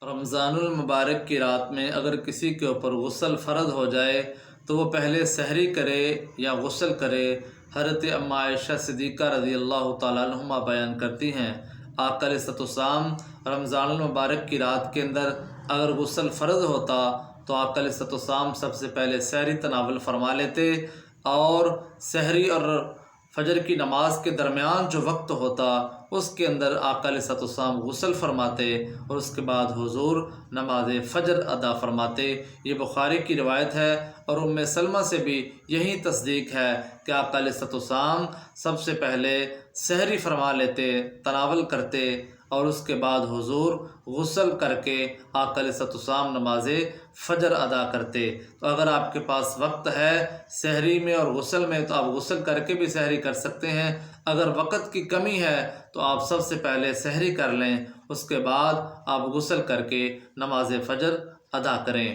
رمضان المبارک کی رات میں اگر کسی کے اوپر غسل فرض ہو جائے تو وہ پہلے سحری کرے یا غسل کرے۔ حضرت ام عائشہ صدیقہ رضی اللہ تعالیٰ عنہما بیان کرتی ہیں، آقا علیہ الصلوۃ والسلام رمضان المبارک کی رات کے اندر اگر غسل فرض ہوتا تو آقا علیہ الصلوۃ والسلام سب سے پہلے سحری تناول فرما لیتے، اور سحری اور فجر کی نماز کے درمیان جو وقت ہوتا اس کے اندر آقا علیہ الصلوۃ والسلام غسل فرماتے اور اس کے بعد حضور نماز فجر ادا فرماتے۔ یہ بخاری کی روایت ہے، اور ام سلمہ سے بھی یہی تصدیق ہے کہ آقا علیہ الصلوۃ والسلام سب سے پہلے سحری فرما لیتے، تناول کرتے، اور اس کے بعد حضور غسل کر کے آقا علیہ الصلوۃ والسلام نماز فجر ادا کرتے۔ تو اگر آپ کے پاس وقت ہے سحری میں اور غسل میں تو آپ غسل کر کے بھی سحری کر سکتے ہیں، اگر وقت کی کمی ہے تو آپ سب سے پہلے سحری کر لیں، اس کے بعد آپ غسل کر کے نماز فجر ادا کریں۔